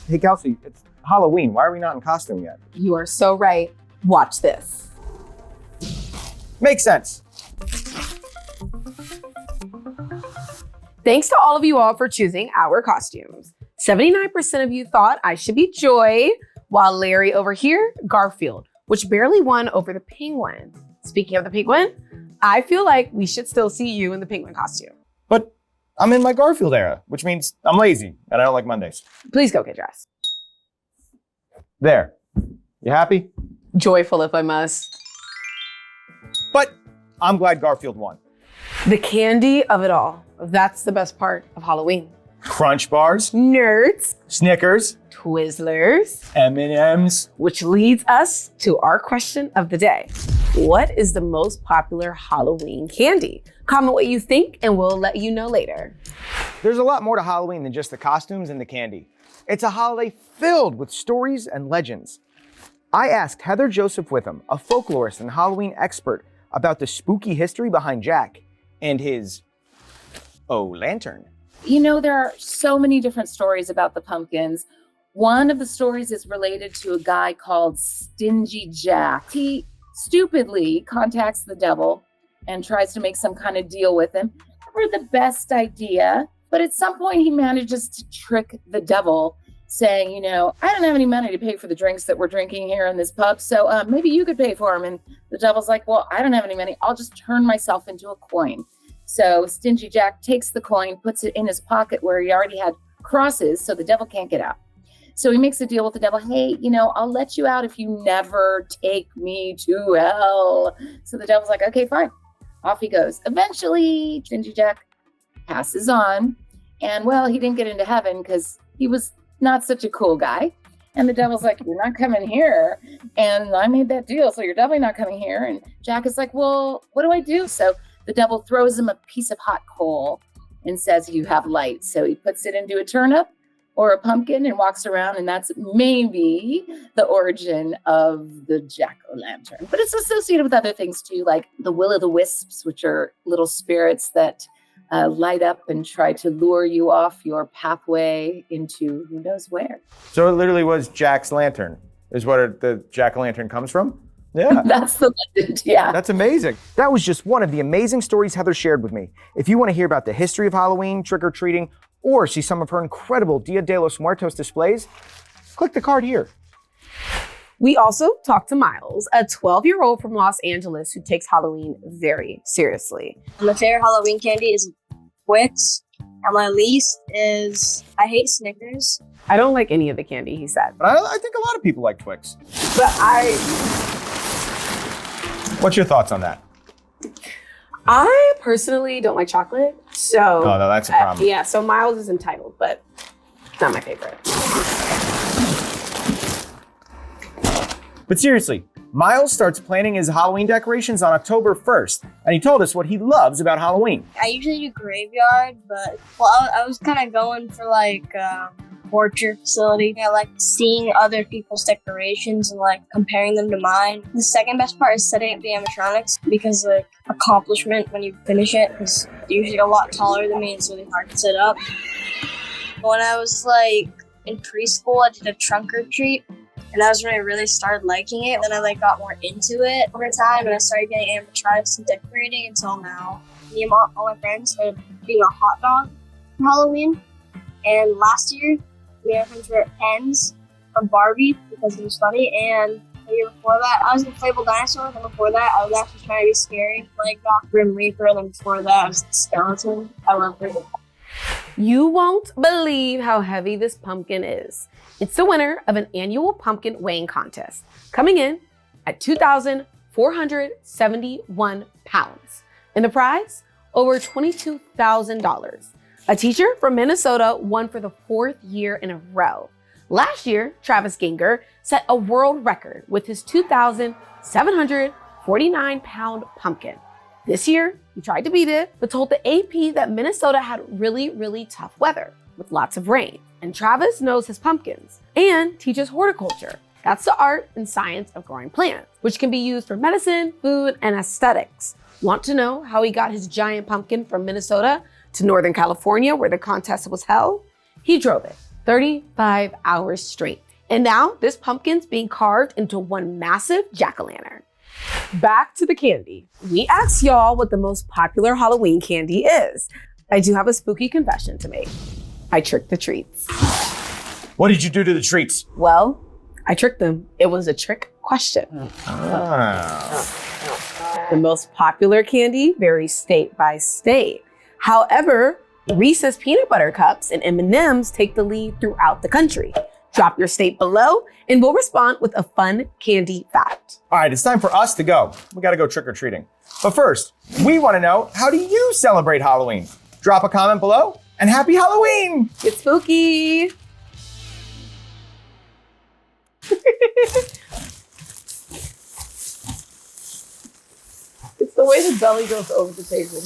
Hey, Kelsey, it's Halloween. Why are we not in costume yet? You are so right. Watch this. Makes sense. Thanks to all of you all for choosing our costumes. 79% of you thought I should be Joy, while Larry over here, Garfield, which barely won over the penguin. Speaking of the penguin, I feel like we should still see you in the penguin costume. But I'm in my Garfield era, which means I'm lazy and I don't like Mondays. Please go get dressed. There. You happy? Joyful if I must. But I'm glad Garfield won. The candy of it all. That's the best part of Halloween. Crunch bars, Nerds, Snickers, Twizzlers, M&Ms. which leads us to our question of the day. What is the most popular Halloween candy? Comment what you think and we'll let you know later. There's a lot more to Halloween than just the costumes and the candy. It's a holiday filled with stories and legends. I asked Heather Joseph-Witham, a folklorist and Halloween expert, about the spooky history behind Jack and his lantern. You know, there are so many different stories about the pumpkins. One of the stories is related to a guy called Stingy Jack. He stupidly contacts the devil and tries to make some kind of deal with him. Never the best idea, but at some point he manages to trick the devil, saying, you know, I don't have any money to pay for the drinks that we're drinking here in this pub, so maybe you could pay for them. And the devil's like, well, I don't have any money. I'll just turn myself into a coin. So Stingy Jack takes the coin, puts it in his pocket where he already had crosses, so the devil can't get out. So he makes a deal with the devil. Hey, you know, I'll let you out if you never take me to hell. So the devil's like, okay, fine. Off he goes. Eventually, Stingy Jack passes on. And, well, he didn't get into heaven because he was not such a cool guy. And the devil's like, you're not coming here. And I made that deal, so you're definitely not coming here. And Jack is like, well, what do I do? So the devil throws him a piece of hot coal and says, you have light. So he puts it into a turnip or a pumpkin and walks around. And that's maybe the origin of the jack-o'-lantern. But it's associated with other things too, like the will-o'-the-wisps, which are little spirits that light up and try to lure you off your pathway into who knows where. So it literally was Jack's lantern, is what the jack-o'-lantern comes from? Yeah. That's the legend, yeah. That's amazing. That was just one of the amazing stories Heather shared with me. If you want to hear about the history of Halloween, trick-or-treating, or see some of her incredible Dia de los Muertos displays, click the card here. We also talked to Miles, a 12-year-old from Los Angeles who takes Halloween very seriously. My favorite Halloween candy is Twix, and my least is, I hate Snickers. I don't like any of the candy, he said. But I think a lot of people like Twix. But What's your thoughts on that? I personally don't like chocolate, so... Oh, no, that's a problem. Yeah, so Miles is entitled, but not my favorite. But seriously, Miles starts planning his Halloween decorations on October 1st, and he told us what he loves about Halloween. I usually do graveyard, but I was kind of going for like portrait facility. I like seeing other people's decorations and like comparing them to mine. The second best part is setting up the animatronics because like accomplishment when you finish it, because they're usually a lot taller than me and it's really hard to set up. When I was like in preschool, I did a trunk or treat. And that was when I really started liking it. Then I like got more into it over time, and I started getting animatronics and decorating until now. Me and all my friends started being a hot dog for Halloween. And last year, me and my friends were pens from Barbie because it was funny. And the year before that, I was an inflatable dinosaur. And before that, I was actually trying to be scary, like Grim Reaper. And then before that, I was a skeleton. I love it. You won't believe how heavy this pumpkin is. It's the winner of an annual pumpkin weighing contest, coming in at 2,471 pounds. And the prize, over $22,000. A teacher from Minnesota won for the 4th year in a row. Last year, Travis Ginger set a world record with his 2,749-pound pumpkin. This year, he tried to beat it, but told the AP that Minnesota had really, really tough weather with lots of rain. And Travis knows his pumpkins and teaches horticulture. That's the art and science of growing plants, which can be used for medicine, food, and aesthetics. Want to know how he got his giant pumpkin from Minnesota to Northern California, where the contest was held? He drove it 35 hours straight. And now this pumpkin's being carved into one massive jack-o'-lantern. Back to the candy. We asked y'all what the most popular Halloween candy is. I do have a spooky confession to make. I tricked the treats. What did you do to the treats? Well, I tricked them. It was a trick question. The most popular candy varies state by state. However, Reese's peanut butter cups and M&Ms take the lead throughout the country. Drop your state below and we'll respond with a fun candy fact. All right, it's time for us to go. We gotta go trick-or-treating. But first, we wanna know, how do you celebrate Halloween? Drop a comment below and happy Halloween! Get spooky! It's the way the belly goes over the table.